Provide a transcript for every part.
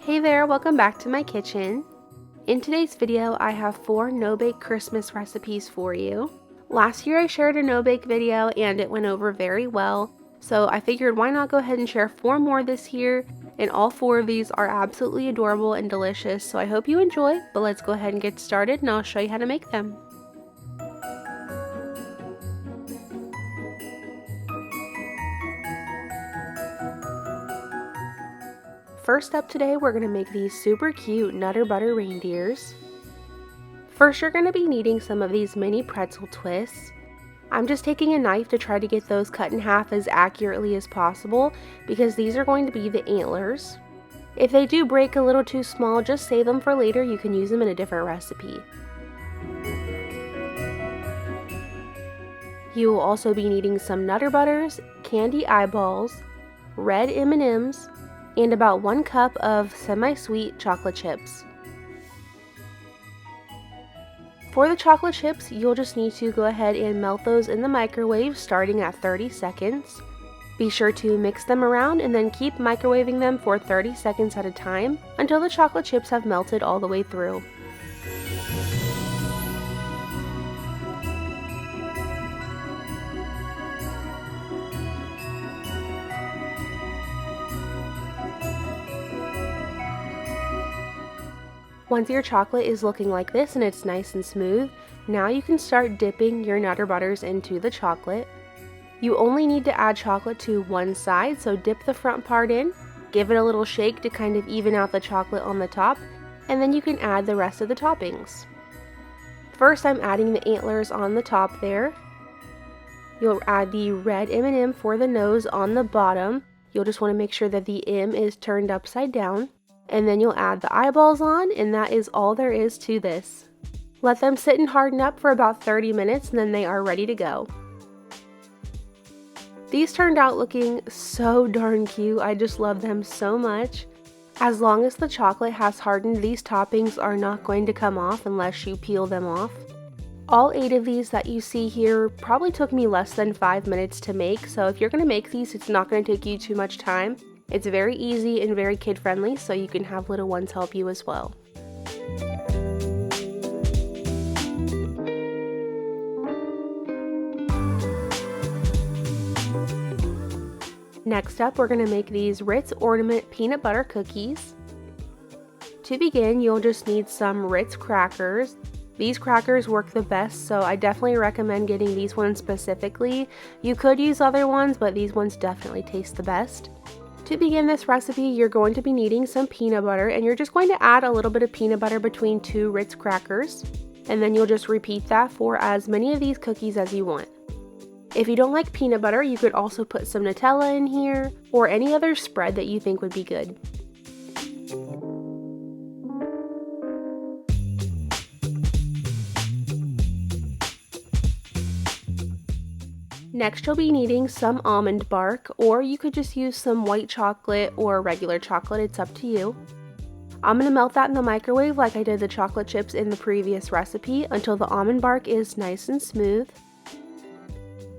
Hey there, welcome back to my kitchen. In today's video, I have 4 no-bake Christmas recipes for you. Last year I shared a no-bake video and it went over very well, so I figured why not go ahead and share 4 more this year, and all 4 of these are absolutely adorable and delicious, so I hope you enjoy, but let's go ahead and get started and I'll show you how to make them. First up today, we're going to make these super cute Nutter Butter reindeers. First, you're going to be needing some of these mini pretzel twists. I'm just taking a knife to try to get those cut in half as accurately as possible because these are going to be the antlers. If they do break a little too small, just save them for later. You can use them in a different recipe. You will also be needing some Nutter Butters, candy eyeballs, red M&Ms, and about 1 cup of semi-sweet chocolate chips. For the chocolate chips, you'll just need to go ahead and melt those in the microwave starting at 30 seconds. Be sure to mix them around and then keep microwaving them for 30 seconds at a time until the chocolate chips have melted all the way through. Once your chocolate is looking like this and it's nice and smooth, now you can start dipping your Nutter Butters into the chocolate. You only need to add chocolate to one side, so dip the front part in, give it a little shake to kind of even out the chocolate on the top, and then you can add the rest of the toppings. First, I'm adding the antlers on the top there. You'll add the red M&M for the nose on the bottom. You'll just want to make sure that the M is turned upside down. And then you'll add the eyeballs on, and that is all there is to this. Let them sit and harden up for about 30 minutes and then they are ready to go. These turned out looking so darn cute. I just love them so much. As long as the chocolate has hardened, these toppings are not going to come off unless you peel them off. All 8 of these that you see here probably took me less than 5 minutes to make, so if you're going to make these, it's not going to take you too much time. It's very easy and very kid-friendly, so you can have little ones help you as well. Next up, we're going to make these Ritz Ornament peanut butter cookies. To begin, you'll just need some Ritz crackers. These crackers work the best, so I definitely recommend getting these ones specifically. You could use other ones, but these ones definitely taste the best. To begin this recipe, you're going to be needing some peanut butter, and you're just going to add a little bit of peanut butter between 2 Ritz crackers, and then you'll just repeat that for as many of these cookies as you want. If you don't like peanut butter, you could also put some Nutella in here, or any other spread that you think would be good. Next, you'll be needing some almond bark, or you could just use some white chocolate or regular chocolate, it's up to you. I'm going to melt that in the microwave like I did the chocolate chips in the previous recipe until the almond bark is nice and smooth.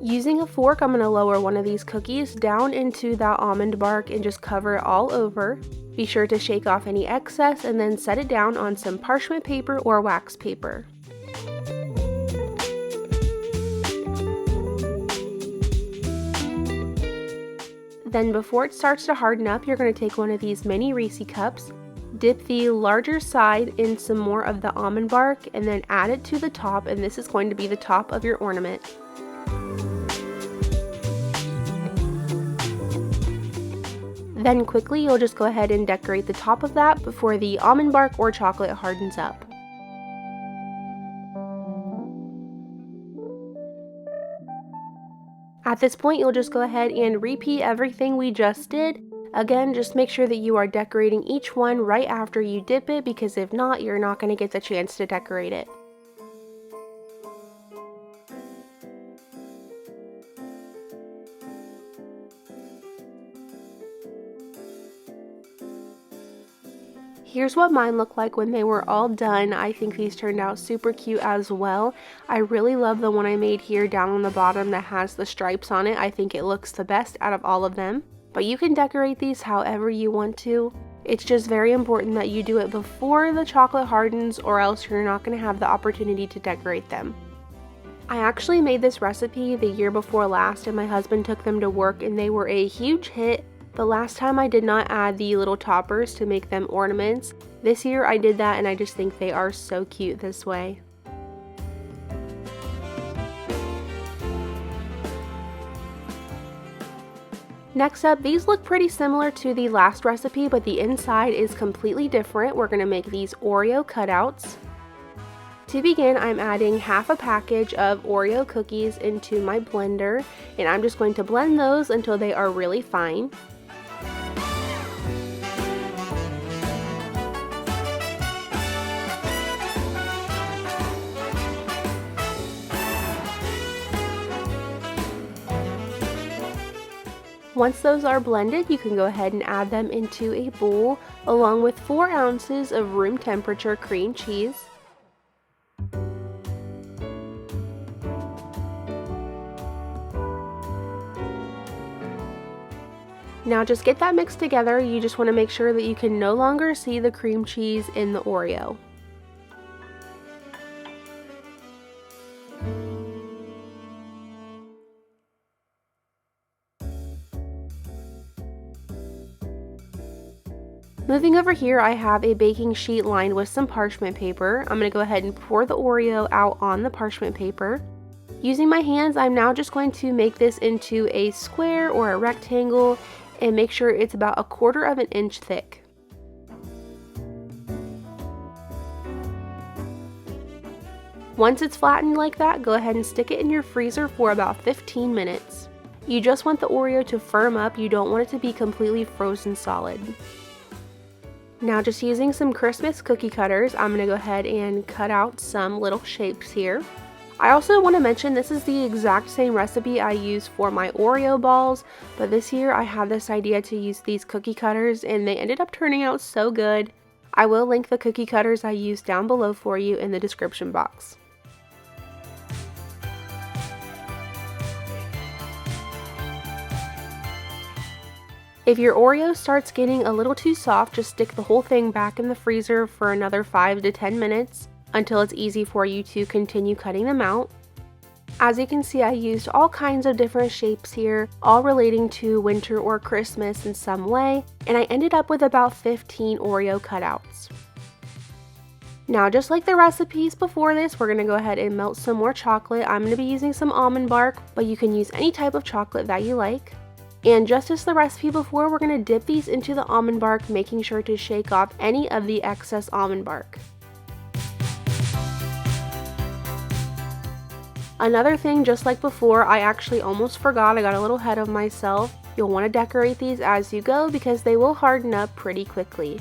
Using a fork, I'm going to lower one of these cookies down into that almond bark and just cover it all over. Be sure to shake off any excess and then set it down on some parchment paper or wax paper. Then before it starts to harden up, you're going to take one of these mini Reese cups, dip the larger side in some more of the almond bark, and then add it to the top, and this is going to be the top of your ornament. Then quickly you'll just go ahead and decorate the top of that before the almond bark or chocolate hardens up. At this point, you'll just go ahead and repeat everything we just did. Again, just make sure that you are decorating each one right after you dip it, because if not, you're not going to get the chance to decorate it. Here's what mine looked like when they were all done. I think these turned out super cute as well. I really love the one I made here down on the bottom that has the stripes on it. I think it looks the best out of all of them. But you can decorate these however you want to. It's just very important that you do it before the chocolate hardens, or else you're not going to have the opportunity to decorate them. I actually made this recipe the year before last and my husband took them to work and they were a huge hit, but last time I did not add the little toppers to make them ornaments. This year I did that and I just think they are so cute this way. Next up, these look pretty similar to the last recipe, but the inside is completely different. We're going to make these Oreo cutouts. To begin, I'm adding half a package of Oreo cookies into my blender, and I'm just going to blend those until they are really fine. Once those are blended, you can go ahead and add them into a bowl, along with 4 ounces of room temperature cream cheese. Now just get that mixed together. You just want to make sure that you can no longer see the cream cheese in the Oreo. Moving over here, I have a baking sheet lined with some parchment paper. I'm going to go ahead and pour the Oreo out on the parchment paper. Using my hands, I'm now just going to make this into a square or a rectangle and make sure it's about 1/4 of an inch thick. Once it's flattened like that, go ahead and stick it in your freezer for about 15 minutes. You just want the Oreo to firm up, you don't want it to be completely frozen solid. Now just using some Christmas cookie cutters, I'm going to go ahead and cut out some little shapes here. I also want to mention this is the exact same recipe I use for my Oreo balls, but this year I had this idea to use these cookie cutters and they ended up turning out so good. I will link the cookie cutters I used down below for you in the description box. If your Oreo starts getting a little too soft, just stick the whole thing back in the freezer for another 5 to 10 minutes until it's easy for you to continue cutting them out. As you can see, I used all kinds of different shapes here, all relating to winter or Christmas in some way, and I ended up with about 15 Oreo cutouts. Now, just like the recipes before this, we're going to go ahead and melt some more chocolate. I'm going to be using some almond bark, but you can use any type of chocolate that you like. And just as the recipe before, we're going to dip these into the almond bark, making sure to shake off any of the excess almond bark. Another thing, just like before, I actually almost forgot, I got a little ahead of myself. You'll want to decorate these as you go because they will harden up pretty quickly.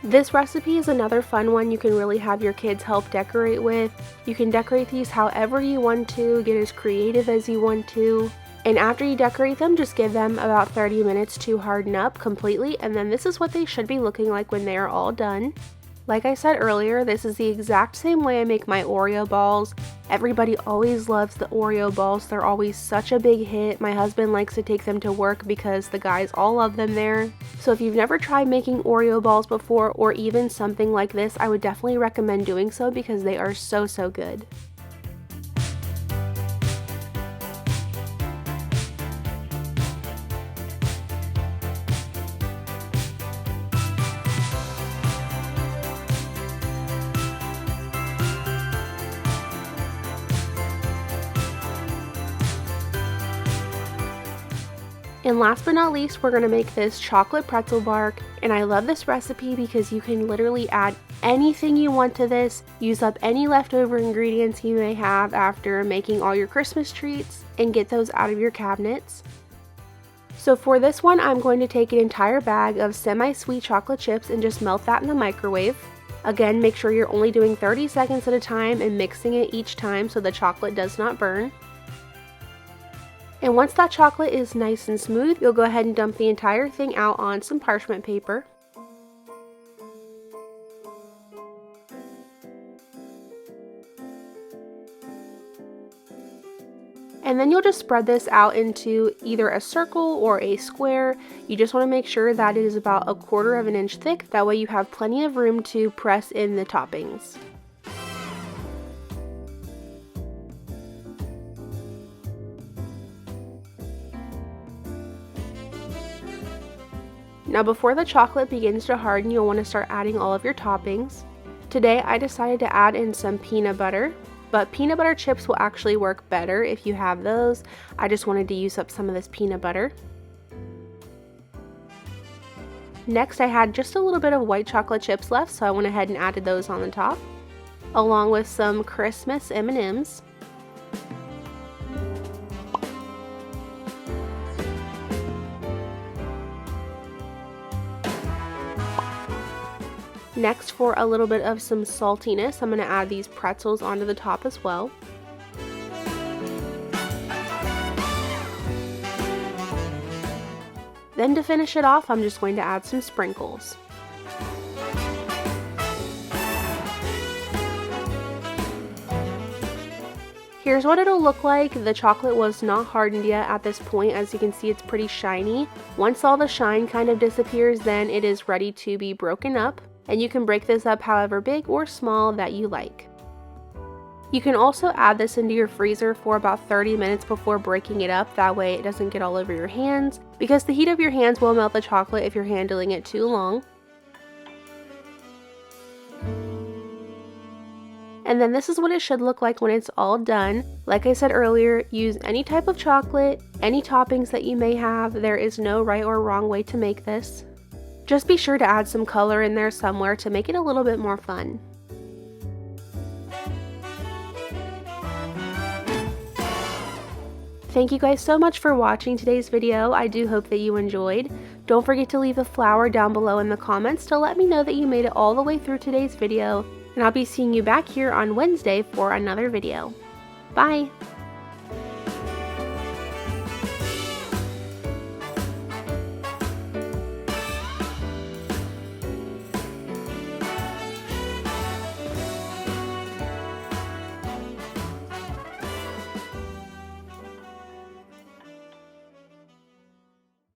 This recipe is another fun one you can really have your kids help decorate with. You can decorate these however you want to, get as creative as you want to. And after you decorate them, just give them about 30 minutes to harden up completely, and then this is what they should be looking like when they are all done. Like I said earlier, this is the exact same way I make my Oreo balls. Everybody always loves the Oreo balls. They're always such a big hit. My husband likes to take them to work because the guys all love them there. So if you've never tried making Oreo balls before, or even something like this, I would definitely recommend doing so because they are so good. And last but not least, we're going to make this chocolate pretzel bark, and I love this recipe because you can literally add anything you want to this, use up any leftover ingredients you may have after making all your Christmas treats, and get those out of your cabinets. So for this one, I'm going to take an entire bag of semi-sweet chocolate chips and just melt that in the microwave. Again, make sure you're only doing 30 seconds at a time and mixing it each time so the chocolate does not burn. And once that chocolate is nice and smooth, you'll go ahead and dump the entire thing out on some parchment paper. And then you'll just spread this out into either a circle or a square. You just want to make sure that it is about 1/4 inch thick. That way you have plenty of room to press in the toppings. Now before the chocolate begins to harden, you'll want to start adding all of your toppings. Today I decided to add in some peanut butter. But peanut butter chips will actually work better if you have those. I just wanted to use up some of this peanut butter. Next, I had just a little bit of white chocolate chips left, so I went ahead and added those on the top, along with some Christmas M&Ms. Next, for a little bit of some saltiness, I'm going to add these pretzels onto the top as well. Then to finish it off, I'm just going to add some sprinkles. Here's what it'll look like. The chocolate was not hardened yet at this point. As you can see, it's pretty shiny. Once all the shine kind of disappears, then it is ready to be broken up. And you can break this up however big or small that you like. You can also add this into your freezer for about 30 minutes before breaking it up. That way it doesn't get all over your hands, because the heat of your hands will melt the chocolate if you're handling it too long. And then this is what it should look like when it's all done. Like I said earlier, use any type of chocolate, any toppings that you may have. There is no right or wrong way to make this. Just be sure to add some color in there somewhere to make it a little bit more fun. Thank you guys so much for watching today's video. I do hope that you enjoyed. Don't forget to leave a flower down below in the comments to let me know that you made it all the way through today's video. And I'll be seeing you back here on Wednesday for another video. Bye!